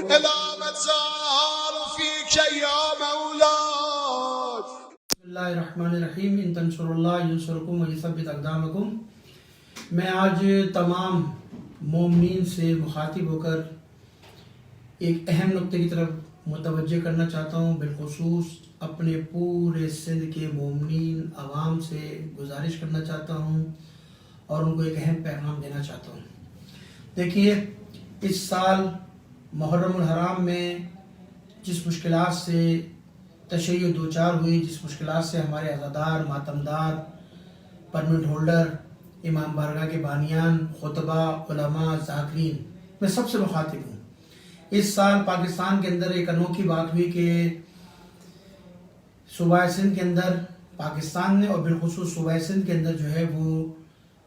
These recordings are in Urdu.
إلى مزار فيك يا مولاي. بسم اللہ الرحمن الرحیم. ان تنصر اللہ ینصرکم ویثبت اقدامکم. میں آج تمام مومنین سے مخاطب ہو کر ایک اہم نقطے کی طرف متوجہ کرنا چاہتا ہوں. بالخصوص اپنے پورے سندھ کے مومنین عوام سے گزارش کرنا چاہتا ہوں اور ان کو ایک اہم پیغام دینا چاہتا ہوں. دیکھیے، اس سال محرم الحرام میں جس مشکلات سے تشیع دوچار ہوئی، جس مشکلات سے ہمارے عزادار، ماتمدار، پرمنٹ ہولڈر، امام بارگاہ کے بانیان، خطبہ، علماء، ذاکرین، میں سب سے مخاطب ہوں. اس سال پاکستان کے اندر ایک انوکھی بات ہوئی کہ صوبہ سندھ کے اندر پاکستان نے اور بالخصوص صوبہ سندھ کے اندر جو ہے وہ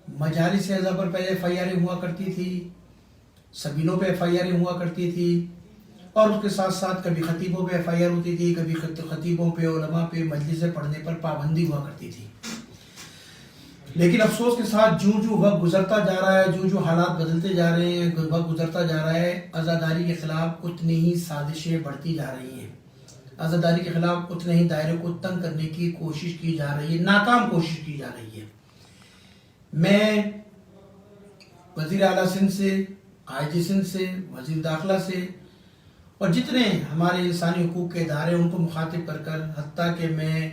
مجالس اعضاء پر پہلے ایف آئی آریں ہوا کرتی تھی، سبینوں پہ ایف آئی آریں ہوا کرتی تھی، اور اس کے ساتھ ساتھ کبھی خطیبوں پہ ایف آئی آر ہوتی تھی، کبھی خطیبوں پہ، علماء پہ مجلسیں پڑھنے پر پابندی ہوا کرتی تھی. لیکن افسوس کے ساتھ جو وقت گزرتا جا رہا ہے، جو حالات بدلتے جا رہے ہیں، وقت گزرتا جا رہا ہے، عزاداری کے خلاف اتنی ہی سازشیں بڑھتی جا رہی ہیں. عزاداری کے خلاف اتنے ہی دائرے کو تنگ کرنے کی کوشش کی جا رہی ہے، ناکام کوشش کی جا رہی ہے. میں وزیر اعلیٰ سندھ سے، آئی جی سندھ سے، وزیر داخلہ سے اور جتنے ہمارے انسانی حقوق کے ادارے ان کو مخاطب کر کر، حتیٰ کہ میں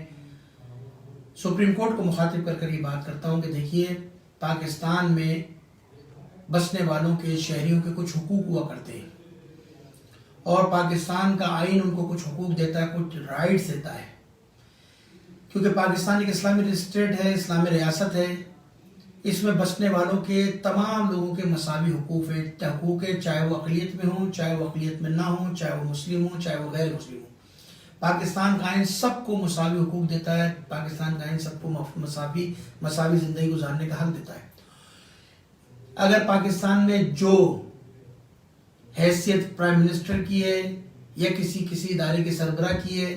سپریم کورٹ کو مخاطب کر کر یہ بات کرتا ہوں کہ دیکھیے، پاکستان میں بسنے والوں کے، شہریوں کے کچھ حقوق ہوا کرتے ہیں اور پاکستان کا آئین ان کو کچھ حقوق دیتا ہے، کچھ رائٹس دیتا ہے. کیونکہ پاکستان ایک اسلامی اسٹیٹ ہے، اسلامی ریاست ہے. اس میں بسنے والوں کے تمام لوگوں کے مساوی حقوق ہیں، چاہے وہ اقلیت میں ہوں، چاہے وہ اقلیت میں نہ ہوں، چاہے وہ مسلم ہوں، چاہے وہ غیر مسلم ہوں. پاکستان کا آئین سب کو مساوی حقوق دیتا ہے. پاکستان کا آئین سب کو مساوی زندگی گزارنے کا حق دیتا ہے. اگر پاکستان میں جو حیثیت پرائم منسٹر کی ہے یا کسی ادارے کے سربراہ کی ہے،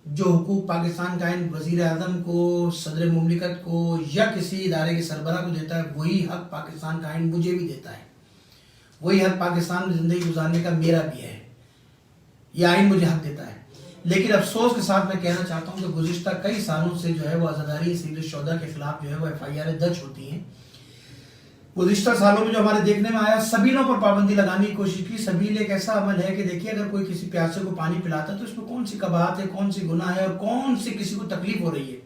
جو حقوق پاکستان کا آئین وزیر اعظم کو، صدر مملکت کو یا کسی ادارے کے سربراہ کو دیتا ہے، وہی حق پاکستان کا آئین مجھے بھی دیتا ہے. وہی حق پاکستان میں زندگی گزارنے کا میرا بھی ہے. یہ آئین مجھے حق دیتا ہے. لیکن افسوس کے ساتھ میں کہنا چاہتا ہوں کہ گزشتہ کئی سالوں سے جو ہے وہ عزاداری سید الشہداء کے خلاف جو ہے وہ ایف آئی آریں درج ہوتی ہیں. گزشتہ سالوں میں جو ہمارے دیکھنے میں آیا، سبیلوں پر پابندی لگانے کی کوشش کی. سبیل ایک ایسا عمل ہے کہ دیکھیے، اگر کوئی کسی پیاسے کو پانی پلاتا ہے تو اس میں کون سی قباحت ہے، کون سی گناہ ہے اور کون سی کسی کو تکلیف ہو رہی ہے.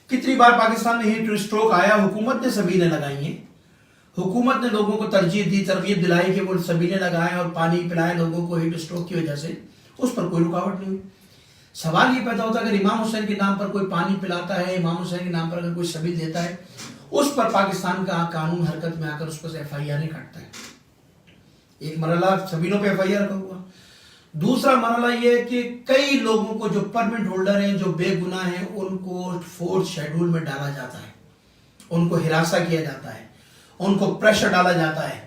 کتنی بار پاکستان میں ہیٹ اسٹروک آیا، حکومت نے سبیلیں لگائی ہیں. حکومت نے لوگوں کو ترجیح دی، ترغیب دلائی کہ وہ سبیلیں لگائیں اور پانی پلائیں لوگوں کو ہیٹ اسٹروک کی وجہ سے. اس پر کوئی رکاوٹ نہیں ہوئی. سوال یہ پیدا ہوتا ہے اگر امام حسین کے نام پر کوئی پانی پلاتا ہے، امام حسین کے نام پر اگر کوئی سبیل دیتا ہے، اس پر پاکستان کا قانون حرکت میں آ کر اس پر ایف آئی آریں کاٹتا ہے. ایک مرحلہ سبیلوں پہ ایف آئی آر کا ہوا. دوسرا مرحلہ یہ ہے کہ کئی لوگوں کو جو پرمنٹ ہولڈر ہیں، جو بے گناہ ہیں، ان کو فورس شیڈول میں ڈالا جاتا ہے، ان کو ہراساں کیا جاتا ہے، ان کو پریشر ڈالا جاتا ہے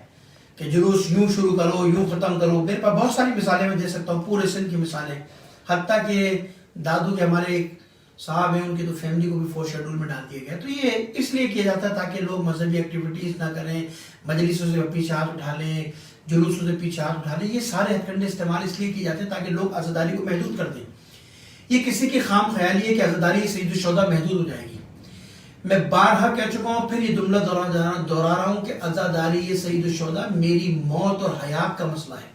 کہ جلوس یوں شروع کرو، یوں ختم کرو. میرے پاس بہت ساری مثالیں میں دے سکتا ہوں، پورے سندھ کی مثالیں. حتیٰ کہ دادو کے ہمارے ایک صاحب ہیں، ان کی تو فیملی کو بھی فورس شیڈول میں ڈال دیا گیا. تو یہ اس لیے کیا جاتا ہے تاکہ لوگ مذہبی ایکٹیویٹیز نہ کریں، مجلسوں سے پیچھے ہاتھ اٹھا لیں، جلوسوں سے پیچھے ہاتھ اٹھا لیں. یہ سارے ہتھ کنڈے استعمال اس لیے کیے جاتے ہیں تاکہ لوگ عزاداری کو محدود کر دیں. یہ کسی کی خام خیالی ہے کہ عزاداری سید الشہداء محدود ہو جائے گی. میں بارہا کہہ چکا ہوں، پھر یہ جملہ دوہرا رہا ہوں کہ عزاداری سید الشہداء میری موت اور حیات کا مسئلہ ہے.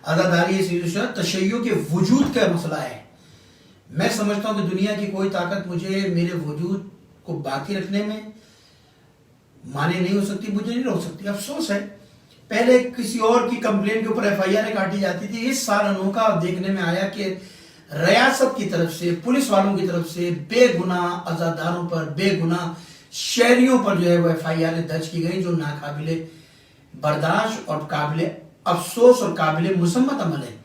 عزاداری سید الشہداء تشیع کے وجود کا مسئلہ ہے. میں سمجھتا ہوں کہ دنیا کی کوئی طاقت مجھے میرے وجود کو باقی رکھنے میں مانے نہیں ہو سکتی، مجھے نہیں روک سکتی. افسوس ہے، پہلے کسی اور کی کمپلین کے اوپر ایف آئی آریں کاٹی جاتی تھی. اس سال انوکھا دیکھنے میں آیا کہ ریاست کی طرف سے، پولیس والوں کی طرف سے بے گناہ عزاداروں پر، بے گناہ شہریوں پر جو ہے وہ ایف آئی آریں درج کی گئیں، جو ناقابل برداشت اور قابل افسوس اور قابل مذمت عمل ہے.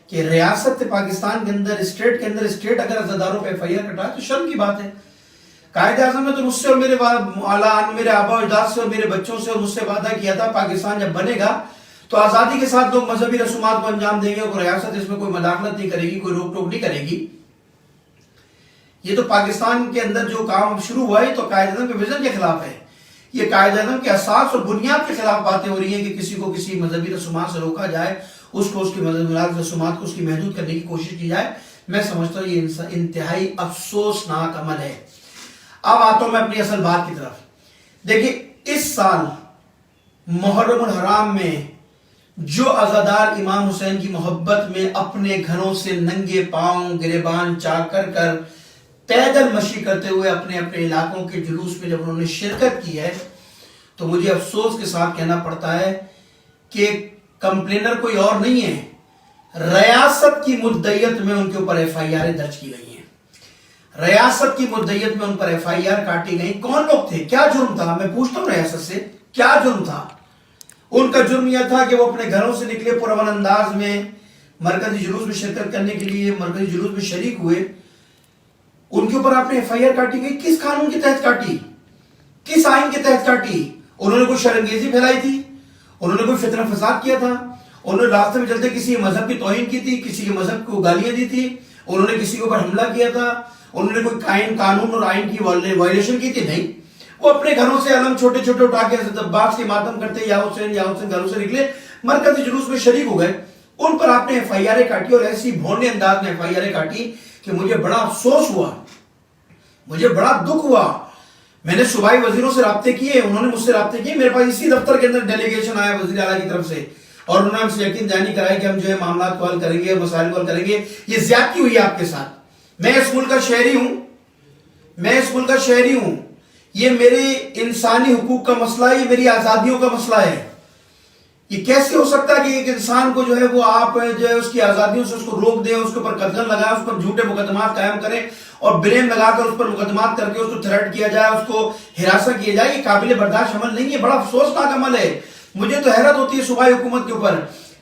کہ ریاست پاکستان کے اندر، اسٹیٹ کے اندر، اسٹیٹ اگر عزاداروں پہ ایف آئی آر کٹائے تو شرم کی بات ہے. قائد اعظم نے تو مجھ سے اور میرے آبا و اجداد سے اور میرے بچوں سے اور مجھ سے وعدہ کیا تھا پاکستان جب بنے گا تو آزادی کے ساتھ لوگ مذہبی رسومات کو انجام دیں گے اور ریاست اس میں کوئی مداخلت نہیں کرے گی، کوئی روک ٹوک نہیں کرے گی. یہ تو پاکستان کے اندر جو کام شروع ہوا ہے تو قائد اعظم کے ویژن کے خلاف ہے یہ قائد اعظم کے اساس اور بنیاد کے خلاف باتیں ہو رہی ہیں کہ کسی کو کسی مذہبی رسومات سے روکا جائے، اس کو اس کی مذہبی رسومات کو اس کی محدود کرنے کی کوشش کی جائے. میں سمجھتا ہوں یہ انتہائی افسوسناک عمل ہے. اب آتا ہوں میں اپنی اصل بات کی طرف. دیکھیں اس سال محرم الحرام میں جو عزادار امام حسین کی محبت میں اپنے گھروں سے ننگے پاؤں گریبان چاک کر کر پیدل مشی کرتے ہوئے اپنے اپنے علاقوں کے جلوس میں جب انہوں نے شرکت کی ہے تو مجھے افسوس کے ساتھ کہنا پڑتا ہے کہ کمپلینر کوئی اور نہیں ہے. ریاست کی مدعیت میں ان کے اوپر ایف آئی آر درج کی گئی ہیں. ریاست کی مدعیت میں ان پر ایف آئی آر کاٹی گئی. کون لوگ تھے؟ کیا جرم تھا؟ میں پوچھتا ہوں ریاست سے کیا جرم تھا؟ ان کا جرم یہ تھا کہ وہ اپنے گھروں سے نکلے پرامن انداز میں مرکزی جلوس میں شرکت کرنے کے لیے مرکزی جلوس میں شریک ہوئے. ان کے اوپر آپ نے ایف آئی آر کاٹی گئی. کس قانون کے تحت کاٹی؟ کس آئین کے تحت کاٹی؟ انہوں نے کوئی شرانگیزی پھیلائی تھی؟ انہوں نے کوئی فتنہ فساد کیا تھا؟ انہوں نے راستے میں چلتے کسی مذہب کی توہین کی تھی؟ کسی کے مذہب کو گالیاں دی تھی؟ انہوں نے کسی کے اوپر حملہ کیا تھا؟ انہوں نے کوئی قانون اور آئین کی وائلیشن کی تھی؟ نہیں. وہ اپنے گھروں سے علم چھوٹے چھوٹے اٹھا کے حضرت عباس کے ماتم کرتے یا حسین گھروں سے نکلے مرکزی جلوس میں شریک ہو گئے. ان پر آپ نے ایف آئی آر کاٹی اور ایسی بھونڈے انداز میں ایف آئی آر کاٹی کہ مجھے بڑا افسوس ہوا، مجھے بڑا دکھ ہوا. میں نے صوبائی وزیروں سے رابطے کیے، انہوں نے مجھ سے رابطے کیے. میرے پاس اسی دفتر کے اندر ڈیلیگیشن آیا وزیر اعلیٰ کی طرف سے اور انہوں نے ہم سے یقین دہانی کرائی کہ ہم جو ہے معاملات کو حل کریں گے اور مسائل کو حل کریں گے. یہ زیادتی ہوئی آپ کے ساتھ. میں اس ملک کا شہری ہوں، میں اس ملک کا شہری ہوں. یہ میرے انسانی حقوق کا مسئلہ ہے، یہ میری آزادیوں کا مسئلہ ہے. یہ کیسے ہو سکتا ہے کہ ایک انسان کو جو ہے وہ آپ جو ہے اس کی آزادیوں سے اس کو روک دیں، اس کے اوپر قدغن لگائیں، اس پر جھوٹے مقدمات قائم کریں اور بریم لگا کر اس پر مقدمات کر کے اس کو تھریٹ کیا جائے، اس کو ہراساں کیا جائے. یہ قابل برداشت عمل نہیں ہے، بڑا افسوسناک عمل ہے. مجھے تو حیرت ہوتی ہے صوبائی حکومت کے اوپر.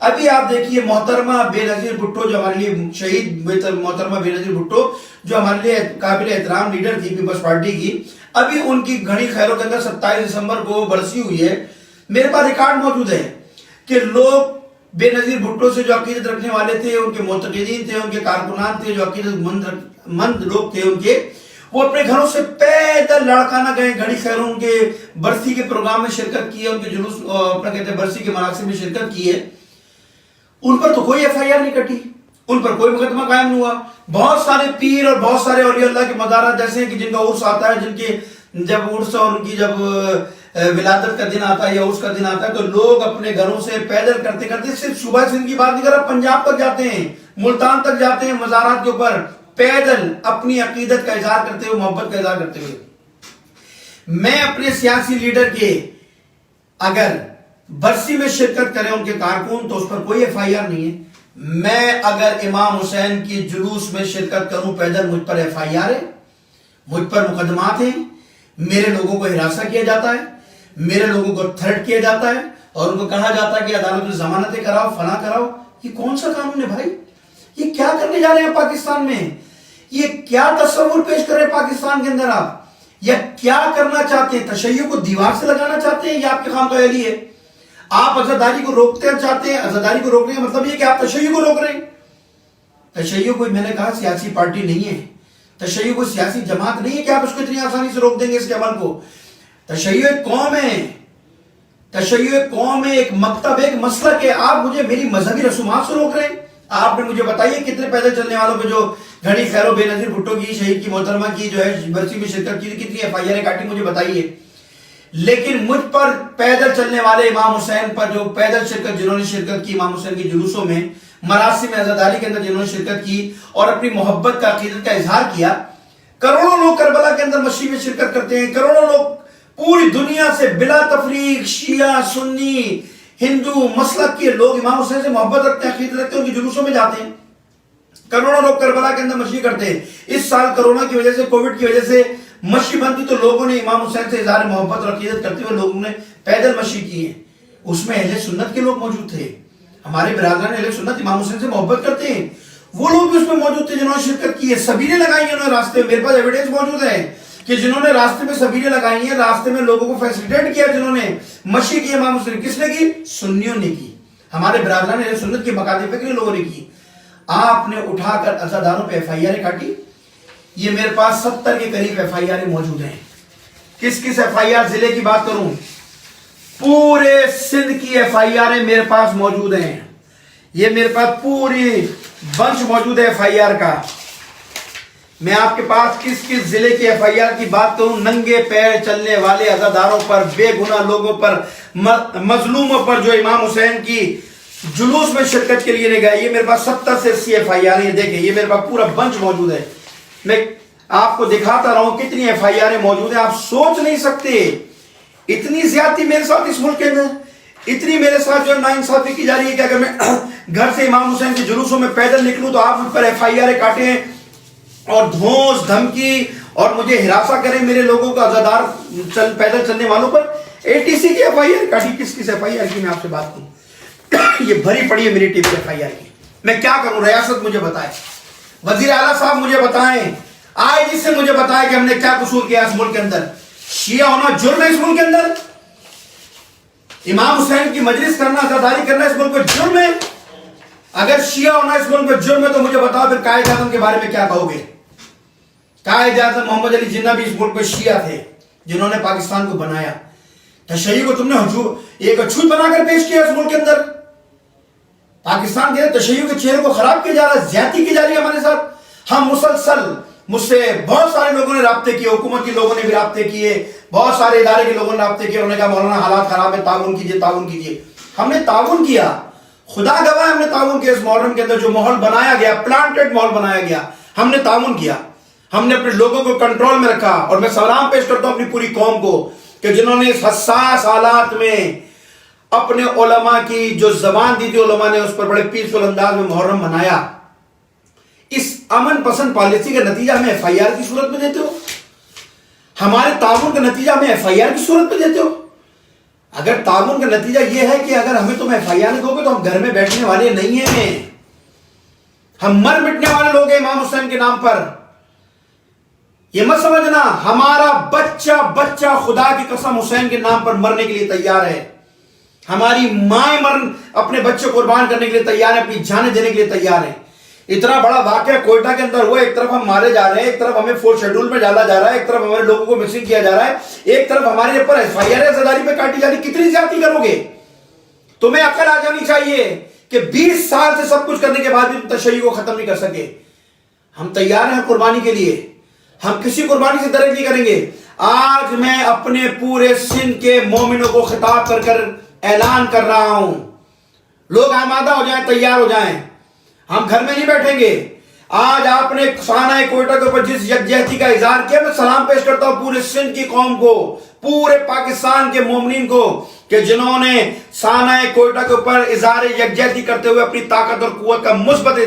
ابھی آپ دیکھیے محترمہ بے نظیر بھٹو جو ہمارے لیے شہید محترمہ بے نظیر بھٹو جو ہمارے لیے قابل احترام لیڈر تھی پیپلز پارٹی کی، ابھی ان کی گھڑی خیروں کے اندر 27 دسمبر کو برسی ہوئی ہے. میرے پاس ریکارڈ موجود ہے کہ لوگ بے نظیر بھٹو سے جو عقیدت رکھنے والے تھے، ان کے معتقدین تھے، ان کے کارکنان تھے، جو عقیدت مند لوگ تھے ان کے، وہ اپنے گھروں سے پیدل لڑکانہ گئے گھڑی خیروں ان کے برسی کے پروگرام میں شرکت کی ہے، ان کے جلوس اپنا کہتے ہیں برسی کے مراسم میں شرکت کی ہے. ان پر تو کوئی ایف آئی آر نہیں کٹی، ان پر کوئی مقدمہ قائم نہیں ہوا. بہت سارے پیر اور بہت سارے اولیاء اللہ کے مزارات جیسے ہیں کہ جن کا عرس آتا ہے، جن کے جب عرس اور ان کی جب ولادت کا دن آتا ہے یا عرس کا دن آتا ہے تو لوگ اپنے گھروں سے پیدل کرتے کرتے صرف صوبہ سندھ کی بات نہیں کر رہا، پنجاب تک جاتے ہیں، ملتان تک جاتے ہیں، مزارات کے اوپر پیدل اپنی عقیدت کا اظہار کرتے ہوئے، محبت کا اظہار کرتے ہوئے. میں اپنے سیاسی لیڈر کے اگر برسی میں شرکت کریں ان کے کارکن تو اس پر کوئی ایف آئی آر نہیں ہے. میں اگر امام حسین کی جلوس میں شرکت کروں پیدل، مجھ پر ایف آئی آر ہے، مجھ پر مقدمات ہیں، میرے لوگوں کو ہراساں کیا جاتا ہے، میرے لوگوں کو تھریٹ کیا جاتا ہے اور ان کو کہا جاتا ہے کہ عدالت میں ضمانتیں کراؤ، فلاں کراؤ. یہ کون سا قانون ہے بھائی؟ یہ کیا کرنے جا رہے ہیں پاکستان میں؟ یہ کیا تصور پیش کر رہے ہیں پاکستان کے اندر آپ؟ یا کیا کرنا چاہتے ہیں؟ تشیع کو دیوار سے لگانا چاہتے ہیں؟ یہ آپ کے خامخواہ علی ہے. آپ عزاداری کو روکتے چاہتے ہیں. عزاداری کو روکنے کا مطلب یہ کہ آپ تشیع کو روک رہے ہیں. تشیع کوئی، میں نے کہا، سیاسی پارٹی نہیں ہے. تشیع کوئی سیاسی جماعت نہیں ہے کہ آپ اس کو اتنی آسانی سے روک دیں گے اس کے عمل کو. تشیع ایک قوم ہے، تشیع ایک قوم ہے، ایک مکتب، ایک مسلک ہے. آپ مجھے میری مذہبی رسومات سے روک رہے ہیں. آپ نے مجھے بتائیے کتنے پیدل چلنے والوں پہ جو گھڑی خیروں بے نظیر بھٹو کی شہید کی محترمہ کی جو ہے برسی میں شرکت کی، کتنی ایف آئی آر کاٹی مجھے بتائیے. لیکن مجھ پر پیدل چلنے والے امام حسین پر جو پیدل شرکت جنہوں نے شرکت کی امام حسین کے جلوسوں میں، مراسم عزاداری کے اندر جنہوں نے شرکت کی اور اپنی محبت کا عقیدت کا اظہار کیا، کروڑوں لوگ کربلا کے اندر مشی میں شرکت کرتے ہیں. کروڑوں لوگ پوری دنیا سے بلا تفریق، شیعہ، سنی، ہندو مسلک کے لوگ امام حسین سے محبت رکھتے ہیں، عقیدت رکھتے ہیں، ان کے جلوسوں میں جاتے ہیں. کروڑوں لوگ کربلا کے اندر مشی کرتے ہیں. اس سال کرونا کی وجہ سے، کووڈ کی وجہ سے مشی بند تھی تو لوگوں نے امام حسین سے اظہار محبت اور عقیدت کرتے ہوئے لوگوں نے پیدل مشی کی ہے. اس میں اہل سنت کے لوگ موجود تھے. ہمارے برادران اہل سنت امام حسین سے محبت کرتے ہیں، وہ لوگ بھی اس میں موجود تھے جنہوں نے شرکت کی ہے. سبیلیں لگائی ہیں انہوں نے راستے میں. میرے پاس ایویڈنس موجود ہے کہ جنہوں نے راستے میں سبیلیں لگائی ہیں، راستے میں لوگوں کو فیسیلیٹیٹ کیا، جنہوں نے مشی کی امام حسین. کس نے کی؟ سنیوں نے کی. ہمارے برادران اہل سنت کے مقاصد فکری لوگوں نے کی. آپ نے اٹھا کر عزاداروں پہ ایف آئی آر کاٹی. یہ میرے پاس 70 کے قریب ایف آئی آر موجود ہیں. کس کس ایف آئی آر ضلع کی بات کروں؟ پورے سندھ کی ایف آئی آر میرے پاس موجود ہیں. یہ میرے پاس پوری بنچ موجود ہے ایف آئی آر کا. میں آپ کے پاس کس کس ضلع کی ایف آئی آر کی بات کروں؟ ننگے پیر چلنے والے عزاداروں پر، بے گناہ لوگوں پر، مظلوموں پر جو امام حسین کی جلوس میں شرکت کے لیے نہیں گئے. یہ میرے پاس 70 سے 80 ایف آئی آر ہیں. دیکھیں یہ میرے پاس پورا بنچ موجود ہے. میں آپ کو دکھاتا رہا ہوں کتنی ایف آئی آر موجود ہیں. آپ سوچ نہیں سکتے اتنی زیادتی میرے ساتھ اس ملک کے اندر، اتنی میرے ساتھ جو ناانصافی کی جا رہی ہے کہ اگر میں گھر سے امام حسین کے جلوسوں میں پیدل نکلوں تو آپ مجھ پر ایف آئی آر کاٹیں اور دھونس دھمکی اور مجھے ہراساں کریں میرے لوگوں کا عزادار پیدل چلنے والوں پر. اے ٹی سی کی ایف آئی آر کاٹی. کس کس ایف آئی آر کی میں آپ سے بات کروں؟ یہ بھری پڑی ہے میری TV FIR کی. میں کیا کروں؟ ریاست مجھے بتائے، وزیر اعلیٰ صاحب مجھے بتائیں، آئے جس سے مجھے بتائے کہ ہم نے کیا قصور کیا اس ملک کے اندر. شیعہ ہونا جرم ہے اس ملک کے اندر؟ امام حسین کی مجلس کرنا، عزاداری کرنا اس ملک میں جرم ہے؟ اگر شیعہ ہونا اس ملک میں جرم ہے تو مجھے بتاؤ پھر قائد اعظم کے بارے میں کیا کہو گے؟ قائد اعظم محمد علی جناح بھی اس ملک میں شیعہ تھے جنہوں نے پاکستان کو بنایا. تشیع کو تم نے ایک اچھوت بنا کر پیش کیا اس ملک کے اندر. پاکستان کے تشیع کے چہرے کو خراب کیا جا رہا ہے، زیادتی کی جا رہی ہے ہمارے ساتھ. ہم مسلسل، مجھ سے بہت سارے لوگوں نے رابطے کیے، حکومت کے لوگوں نے بھی رابطے کیے، بہت سارے ادارے کے لوگوں نے رابطے کیے. انہوں نے کہا مولانا حالات خراب ہے، تعاون کیجیے تعاون کیجیے. ہم نے تعاون کیا، خدا گواہ ہم نے تعاون کیا. اس محرم کے اندر جو ماحول بنایا گیا، پلانٹڈ ماحول بنایا گیا، ہم نے تعاون کیا. ہم نے اپنے لوگوں کو کنٹرول میں رکھا. اور میں سلام پیش کرتا ہوں اپنی پوری قوم کو کہ جنہوں نے اس حساس حالات میں اپنے علماء کی جو زبان دی تھی، علماء نے اس پر بڑے پیسفل انداز میں محرم منایا. اس امن پسند پالیسی کا نتیجہ ہمیں ایف آئی آر کی صورت میں دیتے ہو، ہمارے تعاون کا نتیجہ ہمیں ایف آئی آر کی صورت میں دیتے ہو. اگر تعاون کا نتیجہ یہ ہے کہ اگر ہمیں تم ایف آئی آر دو گے تو ہم گھر میں بیٹھنے والے نہیں ہیں، ہم مر مٹنے والے لوگ ہیں امام حسین کے نام پر. یہ مت سمجھنا ہمارا بچہ بچہ خدا کی قسم حسین کے نام پر مرنے کے لیے تیار ہے. ہماری مائیں اپنے بچے قربان کرنے کے لیے تیار ہیں، اپنی جانیں دینے کے لیے تیار ہیں. اتنا بڑا واقعہ کوئٹہ کے اندر ہوا، ایک طرف ہم مارے جا رہے ہیں، ایک طرف ہمیں فورتھ شیڈول میں ڈالا جا رہا ہے، ایک طرف ہمارے لوگوں کو مسنگ کیا جا رہا ہے، ایک طرف ہمارے اوپر ایف آئی آر عزاداری پہ کاٹی جا رہی. کتنی زیادتی کرو گے؟ تمہیں عقل آ جانی چاہیے کہ 20 سال سے سب کچھ کرنے کے بعد بھی تشیع کو ختم نہیں کر سکے. ہم تیار ہیں قربانی کے لیے، ہم کسی قربانی سے درج نہیں کریں گے. آج میں اپنے پورے سندھ کے مومنوں کو خطاب کر کر اعلان کر رہا ہوں، لوگ آمادہ ہو جائیں، تیار ہو جائیں. ہم گھر میں نہیں بیٹھیں گے. آج آپ نے سانحہ کوئٹہ کے اوپر جس یکجہتی کا اظہار کیا، میں سلام پیش کرتا ہوں پورے سندھ کی قوم کو، پورے پاکستان کے مومنین کو کہ جنہوں نے سانحہ کوئٹہ کے اوپر اظہار یکجہتی کرتے ہوئے اپنی طاقت اور قوت کا مثبت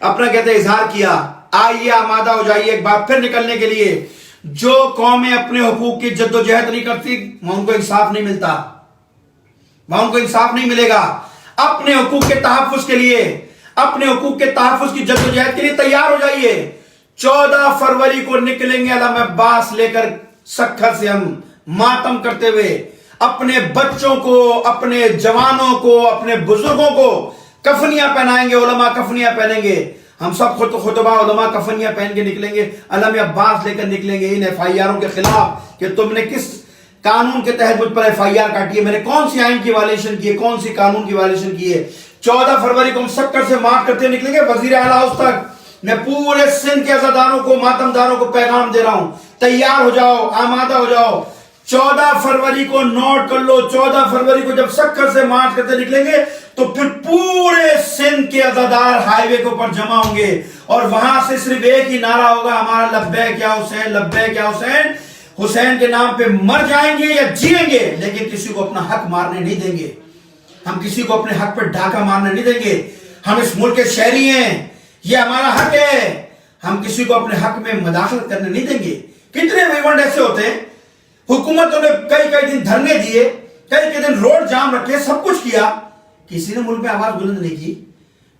اپنا کہتے اظہار کیا. آئیے آمادہ ہو جائیے ایک بار پھر نکلنے کے لیے. جو قومیں اپنے حقوق کی جد و جہد نہیں کرتی وہاں ان کو انصاف نہیں ملتا، وہاں ان کو انصاف نہیں ملے گا. اپنے حقوق کے تحفظ کے لیے، اپنے حقوق کے تحفظ کی جد و جہد کے لیے تیار ہو جائیے. 14 فروری کو نکلیں گے علامہ عباس لے کر سکھر سے، ہم ماتم کرتے ہوئے اپنے بچوں کو، اپنے جوانوں کو، اپنے بزرگوں کو کفنیاں پہنائیں گے. علماء کفنیاں پہنیں گے، ہم سب خطبہ علماء کفنیاں پہن کے نکلیں گے، علامہ عباس لے کر نکلیں گے ان ایف آئی آروں کے خلاف کہ تم نے کس قانون کے تحت مجھ پر ایف آئی آر کاٹی ہے، میں نے کون سی آئین کی وائلیشن کی ہے، کون سی قانون کی وائلیشن کی ہے. 14 فروری کو ہم سکر سے مارچ کرتے نکلیں گے وزیر اعلیٰ ہاؤس تک. میں پورے سندھ کے عزاداروں کو، ماتمداروں کو پیغام دے رہا ہوں، تیار ہو جاؤ، آمادہ ہو جاؤ. 14 فروری کو نوٹ کر لو. 14 فروری کو جب سکر سے مارچ کرتے نکلیں گے تو پھر پورے سندھ کے عزادار ہائی وے کے اوپر جمع ہوں گے اور وہاں سے صرف ایک ہی نعرہ ہوگا، ہمارا لبیک یا حسین، لبیک یا حسین. حسین کے نام پہ مر جائیں گے یا جیئیں گے لیکن کسی کو اپنا حق مارنے نہیں دیں گے. ہم کسی کو اپنے حق پہ ڈاکہ مارنے نہیں دیں گے. ہم اس ملک کے شہری ہیں، یہ ہمارا حق ہے. ہم کسی کو اپنے حق میں مداخلت کرنے نہیں دیں گے. کتنے ایونٹ ایسے ہوتے ہیں، حکومتوں نے کئی دن دھرنے دیے، کئی دن روڈ جام رکھے، سب کچھ کیا، کسی نے ملک میں آواز بلند نہیں کی.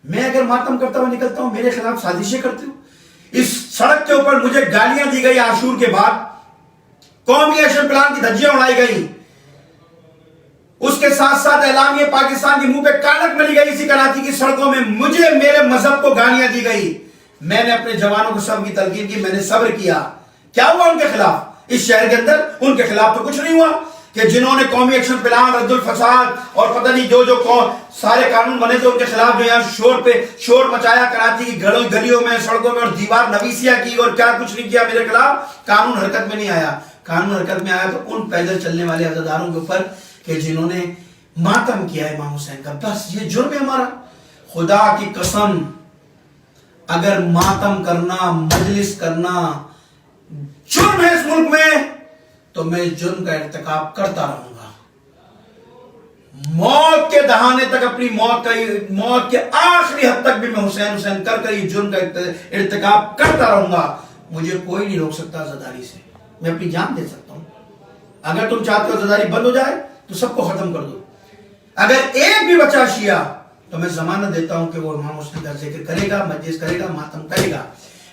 میں اگر ماتم کرتا ہوا نکلتا ہوں، میرے خلاف سازشیں کرتے ہوں. اس سڑک کے اوپر مجھے گالیاں دی گئی عاشور کے بعد، قومی ایکشن پلان کی دھجیاں اڑائی گئی، اس کے ساتھ ساتھ اعلامیہ پاکستان کے منہ پہ کالک ملی گئی. اسی کراچی کی سڑکوں میں مجھے میرے مذہب کو گالیاں دی گئی. میں نے اپنے جوانوں کو صبر کی تلقین کی، میں نے صبر کیا. کیا ہوا ان کے خلاف؟ اس شہر کے اندر ان کے خلاف تو کچھ نہیں ہوا کہ جنہوں نے قومی ایکشن پلان، رد الفساد اور پتہ نہیں جو سارے قانون بنے تھے ان کے خلاف جو یہاں شور مچایا، کراچی کی گلیوں میں، سڑکوں میں، اور دیوار نویسیاں کی اور کیا کچھ نہیں کیا میرے خلاف، قانون حرکت میں نہیں آیا. قانون حرکت میں آیا تو ان پیدل چلنے والے عزاداروں کے اوپر کہ جنہوں نے ماتم کیا امام حسین کا. بس یہ جرم ہے ہمارا. خدا کی قسم اگر ماتم کرنا، مجلس کرنا جرم ہے اس ملک میں تو میں اس جرم کا ارتکاب کرتا رہوں گا موت کے دہانے تک. اپنی موت کے آخری حد تک بھی میں حسین کر یہ جرم کا ارتکاب کرتا رہوں گا. مجھے کوئی نہیں روک سکتا عزاداری سے. میں اپنی جان دے سکتا ہوں. اگر تم چاہتے ہو عزاداری بند ہو جائے تو سب کو ختم کر دو. اگر ایک بھی بچہ شیعہ تو میں ضمانت دیتا ہوں کہ وہ امام حسین کا ذکر کرے گا، مجلس کرے گا، ماتم کرے گا.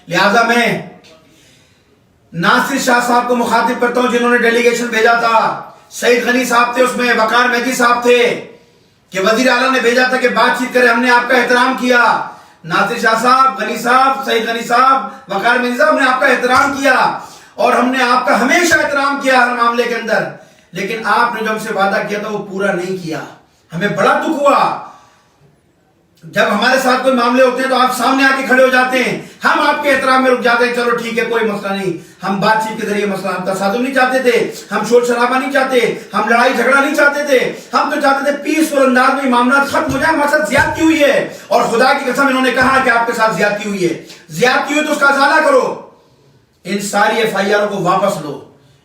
لہذا میں ناصر شاہ صاحب کو مخاطب کرتا ہوں جنہوں نے ڈیلیگیشن بھیجا تھا. سعید غنی صاحب تھے اس میں، وقار مہدی صاحب تھے کہ وزیر اعلیٰ نے بھیجا تھا کہ بات چیت کرے. ہم نے آپ کا احترام کیا. ناصر شاہ صاحب، غنی صاحب، سعید غنی صاحب، وقار مہدی صاحب نے آپ کا احترام کیا اور ہم نے آپ کا ہمیشہ احترام کیا ہر معاملے کے اندر. لیکن آپ نے جو ہم سے وعدہ کیا تھا وہ پورا نہیں کیا. ہمیں بڑا دکھ ہوا. جب ہمارے ساتھ کوئی معاملے ہوتے ہیں تو آپ سامنے آ کے کھڑے ہو جاتے ہیں. ہم آپ کے احترام میں رک جاتے ہیں. چلو ٹھیک ہے، کوئی مسئلہ نہیں. ہم بات چیت کے ذریعے مسئلہ، ہم تصادم نہیں چاہتے تھے، ہم شور شرابہ نہیں چاہتے، ہم لڑائی جھگڑا نہیں چاہتے تھے. ہم تو چاہتے تھے پیسفل انداز میں معاملات ختم ہو جائے. ہمارے ساتھ زیادتی ہوئی ہے اور خدا کی قسم انہوں نے کہا کہ آپ کے ساتھ زیادتی ہوئی ہے. زیادتی ہوئی تو اس کا ازالہ کرو. ان ساری ایف آئی آروں کو واپس لو.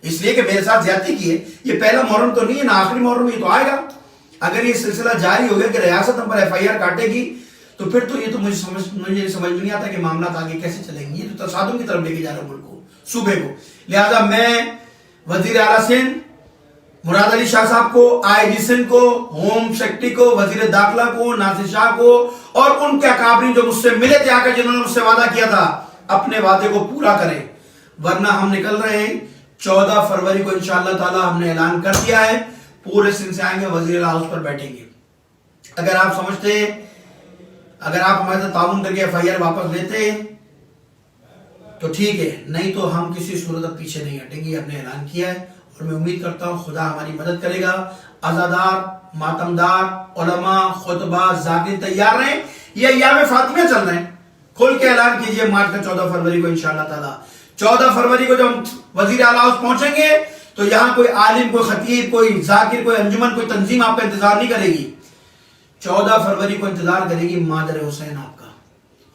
اس لیے کہ میرے ساتھ زیادتی کی ہے. یہ پہلا محرم تو نہیں ہے، نہ آخری محرم، یہ تو آئے گا. اگر یہ سلسلہ جاری ہو گیا کہ ریاست ہم پر ایف آئی آر کاٹے گی تو پھر تو یہ تو مجھے سمجھ نہیں آتا کہ معاملات آگے کیسے چلیں گے. یہ تو تصادم کی طرف لے کے جا رہا ہے ملک کو، صوبے کو. لہذا میں وزیر اعلیٰ سندھ مراد علی شاہ صاحب کو، آئی جی سندھ کو، ہوم سیکرٹری کو، وزیر داخلہ کو، ناصر شاہ کو اور ان کے اکابرین جو مجھ سے ملے تھے آ کر، جنہوں نے مجھ سے وعدہ کیا تھا، اپنے وعدے کو پورا کریں. ورنہ ہم نکل رہے ہیں 14 فروری کو انشاءاللہ تعالی. ہم نے اعلان کر دیا ہے پورے سندھ سے آئیں گے، وزیر اعلیٰ ہاؤس پر بیٹھیں گے. اگر آپ سمجھتے ہیں، اگر آپ ہمارے ساتھ تعاون کر کے ایف آئی آر واپس لیتے تو ٹھیک ہے، نہیں تو ہم کسی صورت اب پیچھے نہیں ہٹیں گے. ہم نے اعلان کیا ہے اور میں امید کرتا ہوں خدا ہماری مدد کرے گا. عزادار، ماتمدار، علماء، خطبہ، ذاکر تیار رہیں. یہ ایام فاطمیہ چل رہے ہیں. کھول کے اعلان کیجئے مارچ کا 14 فروری کو انشاءاللہ تعالی. 14 فروری کو جب ہم وزیر اعلیٰ ہاؤس پہنچیں گے تو یہاں کوئی عالم، کوئی خطیب، کوئی ذاکر، کوئی انجمن، کوئی تنظیم آپ کا انتظار نہیں کرے گی. 14 فروری کو انتظار کرے گی مادر حسین آپ کا،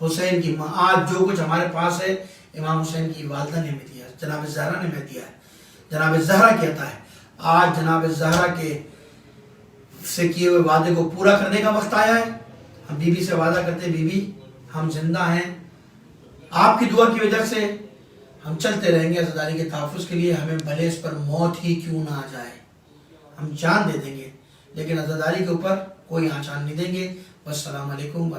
حسین کی ماں. آج جو کچھ ہمارے پاس ہے امام حسین کی والدہ نے ہمیں دیا ہے، جناب زہرا نے ہمیں دیا ہے. جناب زہرا کہتا ہے آج جناب زہرا کے سے کیے ہوئے وعدے کو پورا کرنے کا وقت آیا ہے. ہم بی بی سے وعدہ کرتے ہیں، بی بی ہم زندہ ہیں، آپ کی دعا کی وجہ سے ہم چلتے رہیں گے عزاداری کے تحفظ کے لیے. ہمیں بھلے اس پر موت ہی کیوں نہ آ جائے، ہم جان دے دیں گے، لیکن عزاداری کے اوپر کوئی آنچان نہیں دیں گے. والسلام علیکم ورحمۃ اللہ.